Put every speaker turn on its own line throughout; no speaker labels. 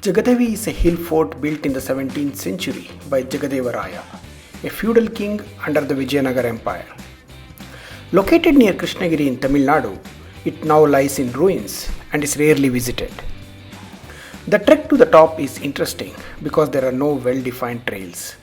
Jagadevi is a hill fort built in the 17th century by Jegadevaraya, a feudal king under the Vijayanagar Empire. Located near Krishnagiri in Tamilnadu, it now lies in ruins and is rarely visited. The trek to the top is interesting because there are no well-defined trails.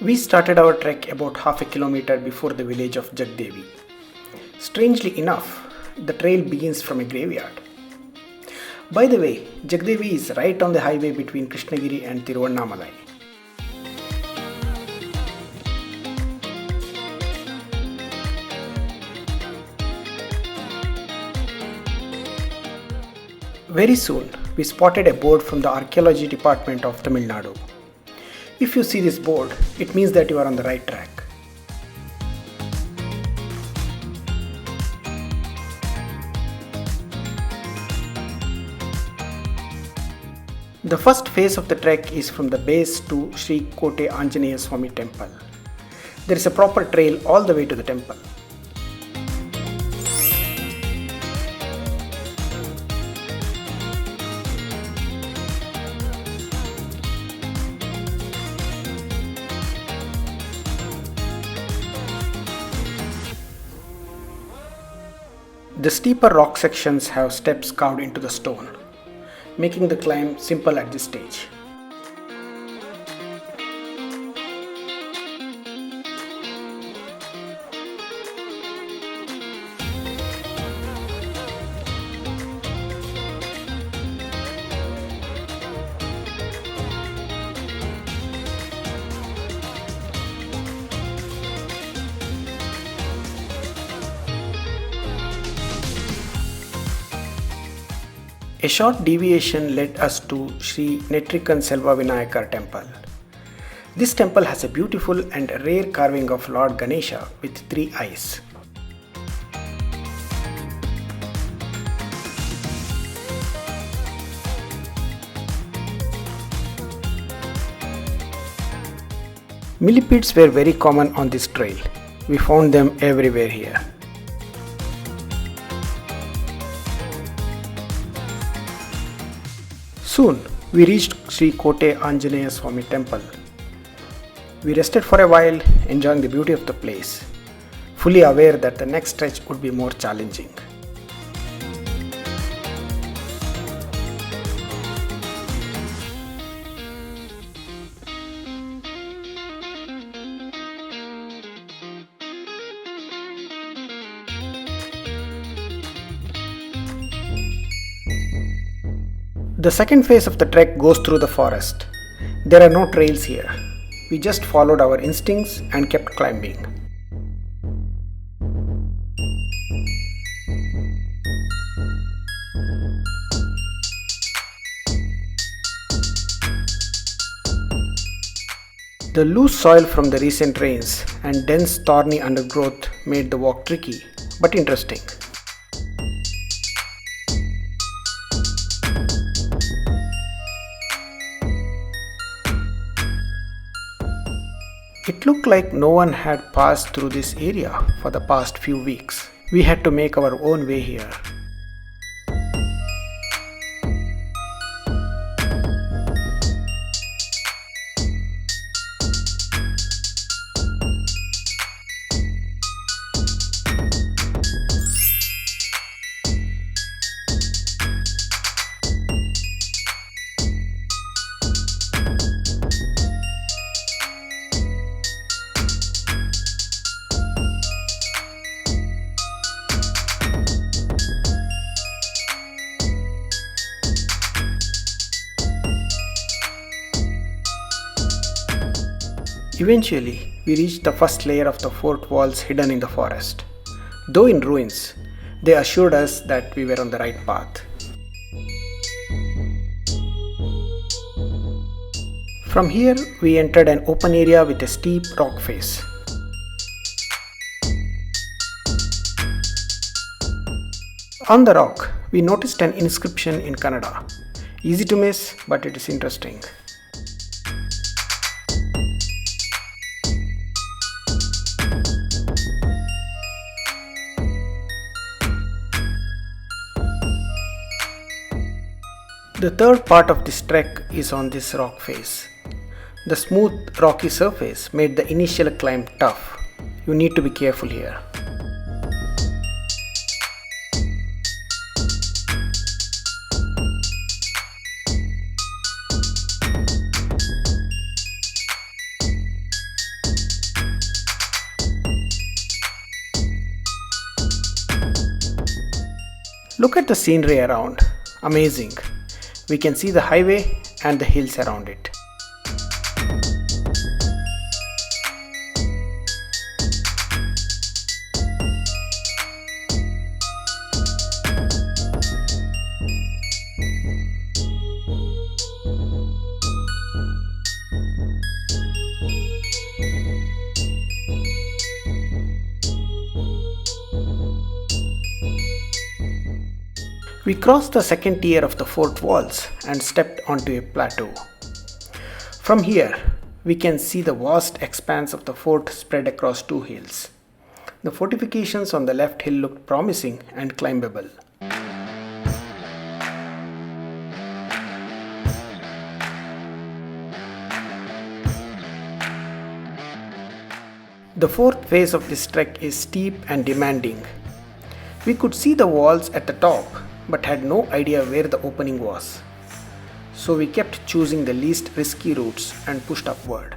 We started our trek about half a kilometer before the village of Jagadevi. Strangely enough, the trail begins from a graveyard. By the way, Jagadevi is right on the highway between Krishnagiri and Tiruvannamalai. Very soon, we spotted a board from the archaeology department of Tamilnadu. If you see this board, it means that you are on the right track. The first phase of the trek is from the base to Sri Kote Anjaneya Swami temple. There is a proper trail all the way to the temple. The steeper rock sections have steps carved into the stone, making the climb simple at this stage. A short deviation led us to Sri Netrikan Selva Vinayakar temple. This temple has a beautiful and rare carving of Lord Ganesha with 3 eyes. Millipedes were very common on this trail. We found them everywhere here. Soon, we reached Sri Kote Anjaneya Swami temple. We rested for a while, enjoying the beauty of the place, fully aware that the next stretch would be more challenging. The second phase of the trek goes through the forest. There are no trails here. We just followed our instincts and kept climbing. The loose soil from the recent rains and dense thorny undergrowth made the walk tricky but interesting. It looked like no one had passed through this area for the past few weeks. We had to make our own way here. Eventually, we reached the first layer of the fort walls hidden in the forest. Though in ruins, they assured us that we were on the right path. From here, we entered an open area with a steep rock face. On the rock, we noticed an inscription in Kannada. Easy to miss, but it is interesting. The third part of this trek is on this rock face. The smooth rocky surface made the initial climb tough. You need to be careful here. Look at the scenery around. Amazing. We can see the highway and the hills around it. We crossed the second tier of the fort walls and stepped onto a plateau. From here, we can see the vast expanse of the fort spread across two hills. The fortifications on the left hill looked promising and climbable. The fourth phase of this trek is steep and demanding. We could see the walls at the top, but had no idea where the opening was. So we kept choosing the least risky routes and pushed upward.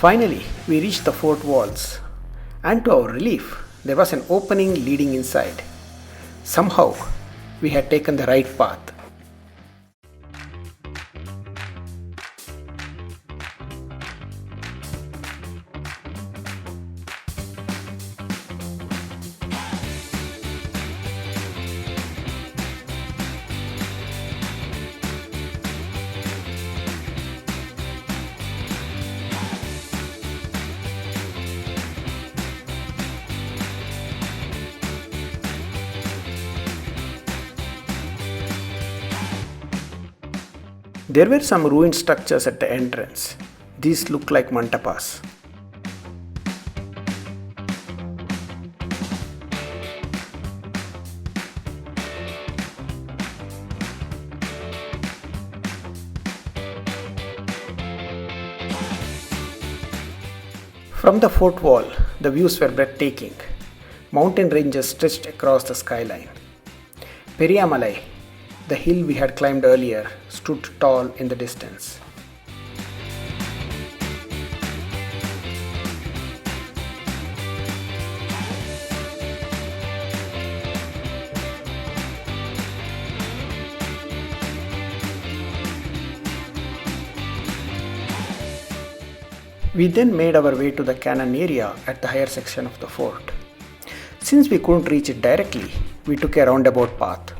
Finally, we reached the fort walls, and to our relief, there was an opening leading inside. Somehow, we had taken the right path. There were some ruined structures at the entrance. These look like mantapas. From the fort wall, the views were breathtaking. Mountain ranges stretched across the skyline. Periyamalai, the hill we had climbed earlier, stood tall in the distance. We then made our way to the cannon area at the higher section of the fort. Since we couldn't reach it directly, we took a roundabout path.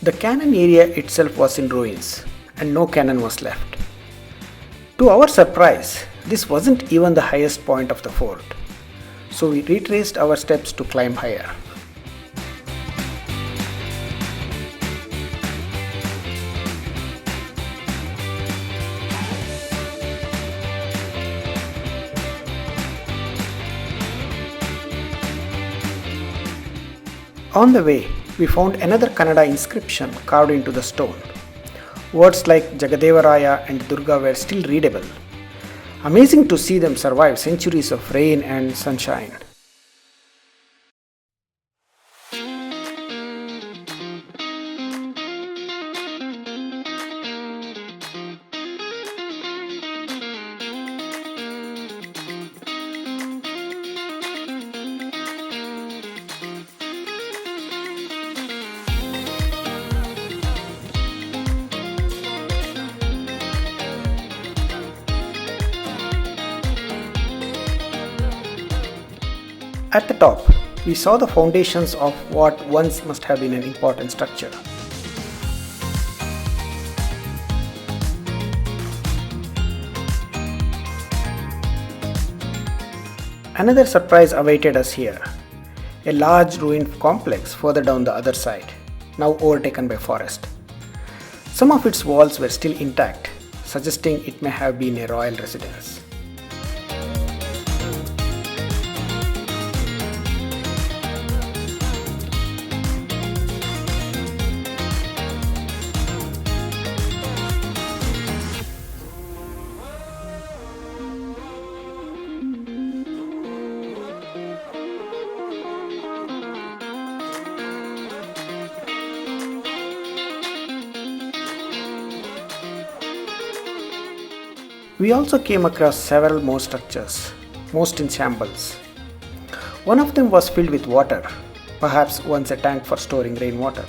The cannon area itself was in ruins and no cannon was left. To our surprise, this wasn't even the highest point of the fort, so we retraced our steps to climb higher. On the way, we found another Kannada inscription carved into the stone. Words like Jegadevaraya and Durga were still readable. Amazing to see them survive centuries of rain and sunshine. At the top, we saw the foundations of what once must have been an important structure. Another surprise awaited us here. A large ruined complex further down the other side, now overtaken by forest. Some of its walls were still intact, suggesting it may have been a royal residence. We also came across several more structures, most in shambles. One of them was filled with water, perhaps once a tank for storing rainwater.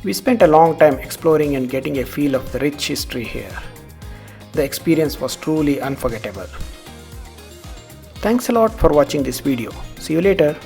We spent a long time exploring and getting a feel of the rich history here. The experience was truly unforgettable. Thanks a lot for watching this video. See you later.